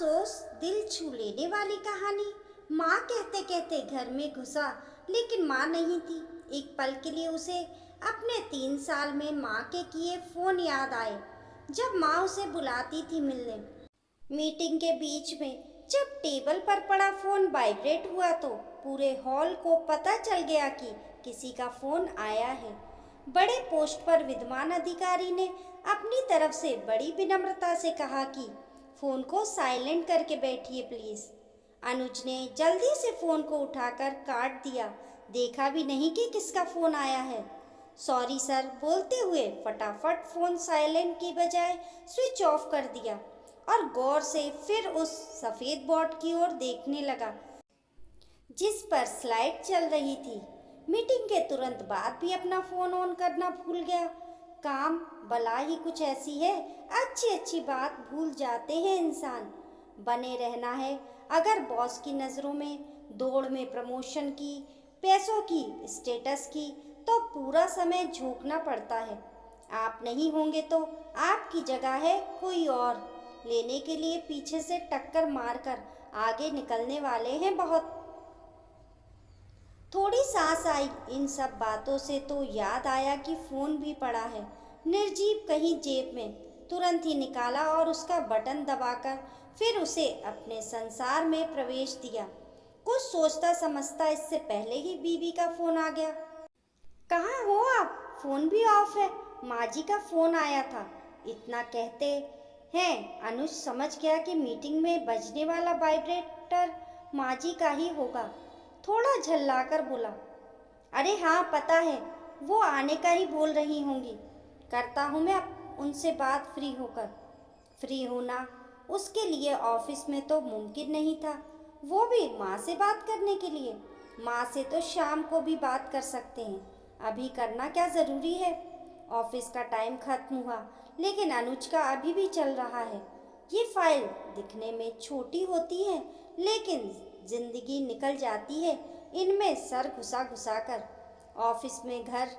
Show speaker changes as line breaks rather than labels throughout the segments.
अफसोस दिल छू लेने वाली कहानी। माँ कहते कहते घर में घुसा, लेकिन माँ नहीं थी। एक पल के लिए उसे अपने 3 साल में माँ के किए फोन याद आए, जब माँ उसे बुलाती थी मिलने। मीटिंग के बीच में जब टेबल पर पड़ा फोन वाइब्रेट हुआ तो पूरे हॉल को पता चल गया कि किसी का फोन आया है। बड़े पोस्ट पर विद्यमान अधिकारी ने अपनी तरफ से बड़ी विनम्रता से कहा कि फोन को साइलेंट करके बैठिए प्लीज। अनुज ने जल्दी से फोन को उठाकर काट दिया, देखा भी नहीं कि किसका फोन आया है। सॉरी सर बोलते हुए फटाफट फोन साइलेंट की बजाय स्विच ऑफ कर दिया और गौर से फिर उस सफेद बोर्ड की ओर देखने लगा जिस पर स्लाइड चल रही थी। मीटिंग के तुरंत बाद भी अपना फोन ऑन करना भूल गया। काम भला ही कुछ ऐसी है, अच्छी अच्छी बात भूल जाते हैं इंसान। बने रहना है अगर बॉस की नज़रों में, दौड़ में प्रमोशन की, पैसों की, स्टेटस की, तो पूरा समय झोंकना पड़ता है। आप नहीं होंगे तो आपकी जगह है कोई और लेने के लिए पीछे से टक्कर मारकर आगे निकलने वाले हैं बहुत। थोड़ी सांस आई इन सब बातों से तो याद आया कि फोन भी पड़ा है निर्जीव कहीं जेब में। तुरंत ही निकाला और उसका बटन दबाकर फिर उसे अपने संसार में प्रवेश दिया। कुछ सोचता समझता इससे पहले ही बीबी का फोन आ गया। कहाँ हो आप? फोन भी ऑफ है, माँ जी का फोन आया था। इतना कहते हैं अनुज समझ गया कि मीटिंग में बजने वाला वाइब्रेटर माँ जी का ही होगा। थोड़ा झल्लाकर बोला, अरे हाँ पता है, वो आने का ही बोल रही होंगी। करता हूँ मैं उनसे बात फ्री होकर। फ्री होना उसके लिए ऑफिस में तो मुमकिन नहीं था, वो भी माँ से बात करने के लिए। माँ से तो शाम को भी बात कर सकते हैं, अभी करना क्या ज़रूरी है। ऑफिस का टाइम खत्म हुआ, लेकिन अनुज का अभी भी चल रहा है। ये फाइल दिखने में छोटी होती है, लेकिन जिंदगी निकल जाती है इनमें सर घुसा घुसा कर। ऑफिस में घर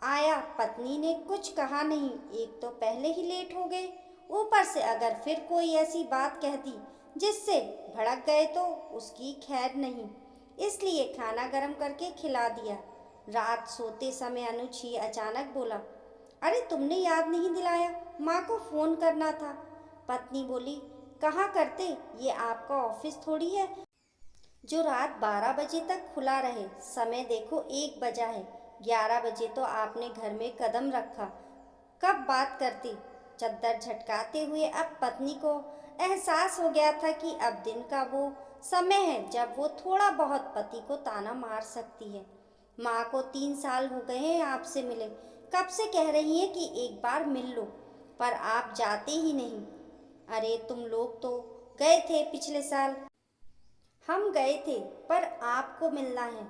आया, पत्नी ने कुछ कहा नहीं, एक तो पहले ही लेट हो गए, ऊपर से अगर फिर कोई ऐसी बात कह दी जिससे भड़क गए तो उसकी खैर नहीं। इसलिए खाना गरम करके खिला दिया। रात सोते समय अनुज ही अचानक बोला, अरे तुमने याद नहीं दिलाया, माँ को फ़ोन करना था। पत्नी बोली, कहाँ करते, ये आपका ऑफिस थोड़ी है जो रात 12 बजे तक खुला रहे। समय देखो 1 बजा है, 11 बजे तो आपने घर में कदम रखा, कब बात करती। चद्दर झटकाते हुए अब पत्नी को एहसास हो गया था कि अब दिन का वो समय है जब वो थोड़ा बहुत पति को ताना मार सकती है। माँ को 3 साल हो गए हैं आपसे मिले, कब से कह रही हैं कि एक बार मिल लो, पर आप जाते ही नहीं। अरे तुम लोग तो गए थे पिछले साल। हम गए थे, पर आपको मिलना है।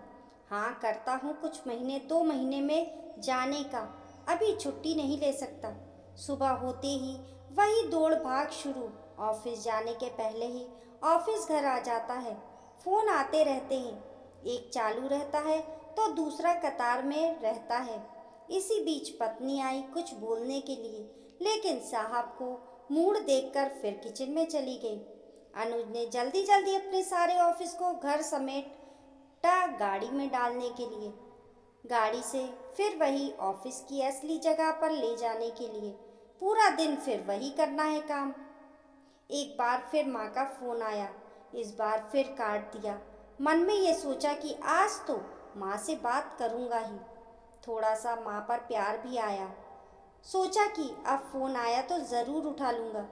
हाँ करता हूँ कुछ महीने 2 महीने में जाने का, अभी छुट्टी नहीं ले सकता। सुबह होते ही वही दौड़ भाग शुरू। ऑफिस जाने के पहले ही ऑफिस घर आ जाता है। फ़ोन आते रहते हैं, एक चालू रहता है तो दूसरा कतार में रहता है। इसी बीच पत्नी आई कुछ बोलने के लिए, लेकिन साहब को मूड देखकर फिर किचन में चली गई। अनुज ने जल्दी जल्दी अपने सारे ऑफिस को घर समेटा गाड़ी में डालने के लिए, गाड़ी से फिर वही ऑफिस की असली जगह पर ले जाने के लिए। पूरा दिन फिर वही करना है काम। एक बार फिर माँ का फ़ोन आया, इस बार फिर काट दिया। मन में ये सोचा कि आज तो माँ से बात करूँगा ही। थोड़ा सा माँ पर प्यार भी आया। सोचा कि अब फ़ोन आया तो ज़रूर उठा लूँगा,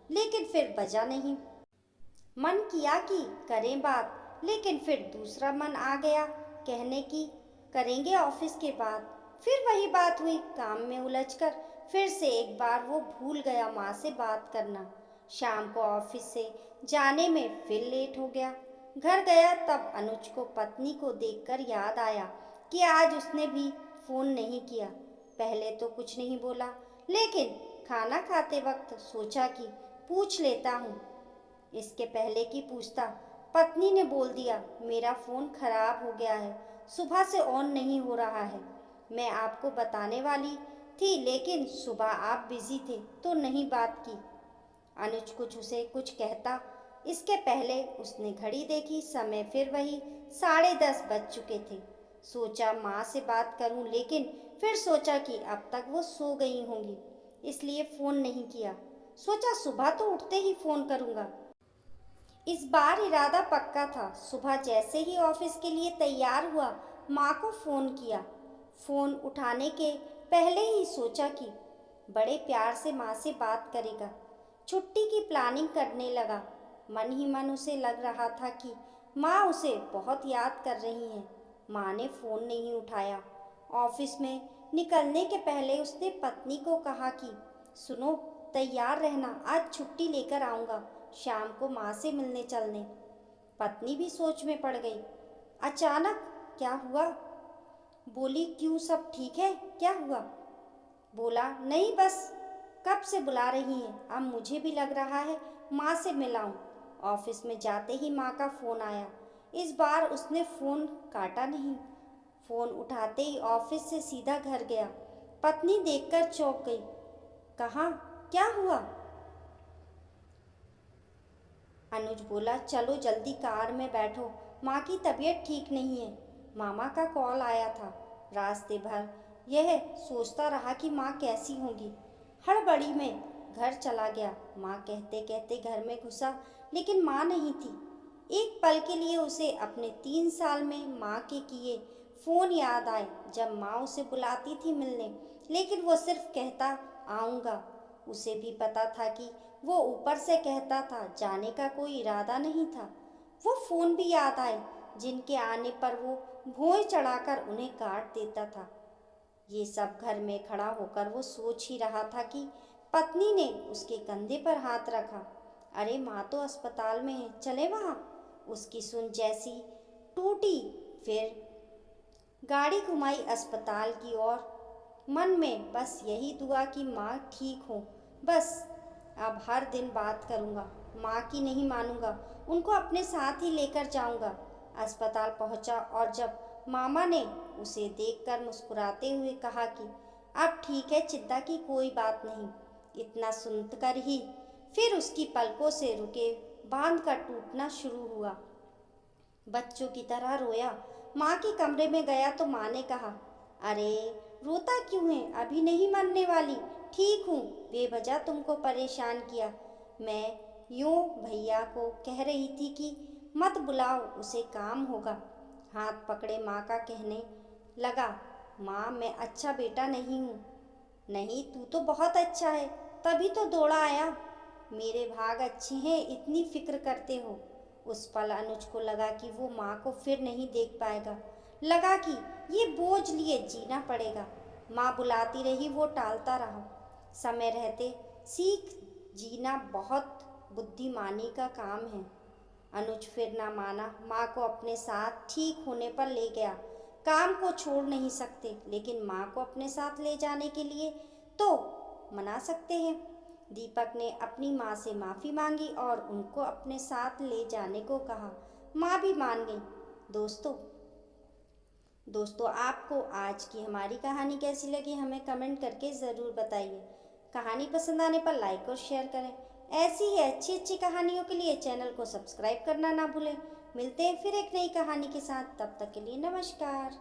लेकिन फिर बजा नहीं। मन किया कि करें बात, लेकिन फिर दूसरा मन आ गया कहने की करेंगे ऑफिस के बाद। फिर वही बात हुई, काम में उलझकर फिर से एक बार वो भूल गया माँ से बात करना। शाम को ऑफिस से जाने में फिर लेट हो गया। घर गया तब अनुज को पत्नी को देखकर याद आया कि आज उसने भी फ़ोन नहीं किया। पहले तो कुछ नहीं बोला, लेकिन खाना खाते वक्त सोचा कि पूछ लेता हूँ। इसके पहले कि पूछता, पत्नी ने बोल दिया, मेरा फ़ोन खराब हो गया है, सुबह से ऑन नहीं हो रहा है। मैं आपको बताने वाली थी, लेकिन सुबह आप बिज़ी थे तो नहीं बात की। अनुज उसे कुछ कहता इसके पहले उसने घड़ी देखी। समय फिर वही 10:30 बज चुके थे। सोचा माँ से बात करूं, लेकिन फिर सोचा कि अब तक वो सो गई होंगी, इसलिए फ़ोन नहीं किया। सोचा सुबह तो उठते ही फ़ोन करूंगा। इस बार इरादा पक्का था। सुबह जैसे ही ऑफिस के लिए तैयार हुआ, माँ को फ़ोन किया। फ़ोन उठाने के पहले ही सोचा कि बड़े प्यार से माँ से बात करेगा। छुट्टी की प्लानिंग करने लगा। मन ही मन उसे लग रहा था कि माँ उसे बहुत याद कर रही हैं। माँ ने फ़ोन नहीं उठाया। ऑफिस में निकलने के पहले उसने पत्नी को कहा कि सुनो, तैयार रहना, आज छुट्टी लेकर आऊँगा, शाम को माँ से मिलने चलने। पत्नी भी सोच में पड़ गई। अचानक क्या हुआ? बोली, क्यों, सब ठीक है? क्या हुआ? बोला, नहीं बस कब से बुला रही हैं, अब मुझे भी लग रहा है माँ से मिलाऊं। ऑफिस में जाते ही माँ का फ़ोन आया। इस बार उसने फ़ोन काटा नहीं। फ़ोन उठाते ही ऑफिस से सीधा घर गया। पत्नी देखकर चौंक गई। कहाँ? क्या हुआ? अनुज बोला, चलो जल्दी कार में बैठो, माँ की तबीयत ठीक नहीं है। मामा का कॉल आया था। रास्ते भर यह सोचता रहा कि माँ कैसी होंगी। हड़बड़ी में घर चला गया। माँ कहते कहते घर में घुसा, लेकिन माँ नहीं थी। एक पल के लिए उसे अपने 3 साल में माँ के किए फ़ोन याद आए, जब माँ उसे बुलाती थी मिलने, लेकिन वो सिर्फ कहता आऊँगा। उसे भी पता था कि वो ऊपर से कहता था, जाने का कोई इरादा नहीं था। वो फ़ोन भी याद आए जिनके आने पर वो भोंय चढ़ाकर उन्हें काट देता था। ये सब घर में खड़ा होकर वो सोच ही रहा था कि पत्नी ने उसके कंधे पर हाथ रखा। अरे माँ तो अस्पताल में है, चले वहाँ। उसकी सुन जैसी टूटी। फिर गाड़ी घुमाई अस्पताल की ओर। मन में बस यही दुआ कि माँ ठीक हो। बस अब हर दिन बात करूँगा, माँ की नहीं मानूंगा, उनको अपने साथ ही लेकर जाऊँगा। अस्पताल पहुँचा और जब मामा ने उसे देखकर मुस्कुराते हुए कहा कि अब ठीक है, चिंता की कोई बात नहीं। इतना सुनकर ही फिर उसकी पलकों से रुके बांध का टूटना शुरू हुआ। बच्चों की तरह रोया। माँ के कमरे में गया तो माँ ने कहा, अरे रोता क्यों है? अभी नहीं मरने वाली, ठीक हूँ। बेवजह तुमको परेशान किया। मैं यूँ भैया को कह रही थी कि मत बुलाओ, उसे काम होगा। हाथ पकड़े माँ का कहने लगा, माँ मैं अच्छा बेटा नहीं हूँ। नहीं, तू तो बहुत अच्छा है, तभी तो दौड़ा आया। मेरे भाग अच्छे हैं, इतनी फिक्र करते हो। उस पल अनुज को लगा कि वो माँ को फिर नहीं देख पाएगा। लगा कि ये बोझ लिए जीना पड़ेगा। माँ बुलाती रही, वो टालता रहा। समय रहते सीख जीना बहुत बुद्धिमानी का काम है। अनुज फिर ना माना। माँ को अपने साथ ठीक होने पर ले गया। काम को छोड़ नहीं सकते, लेकिन माँ को अपने साथ ले जाने के लिए तो मना सकते हैं। दीपक ने अपनी माँ से माफ़ी मांगी और उनको अपने साथ ले जाने को कहा। माँ भी मान गई। दोस्तों दोस्तों आपको आज की हमारी कहानी कैसी लगी, हमें कमेंट करके ज़रूर बताइए। कहानी पसंद आने पर लाइक और शेयर करें। ऐसी ही अच्छी अच्छी कहानियों के लिए चैनल को सब्सक्राइब करना ना भूलें। मिलते हैं फिर एक नई कहानी के साथ, तब तक के लिए नमस्कार।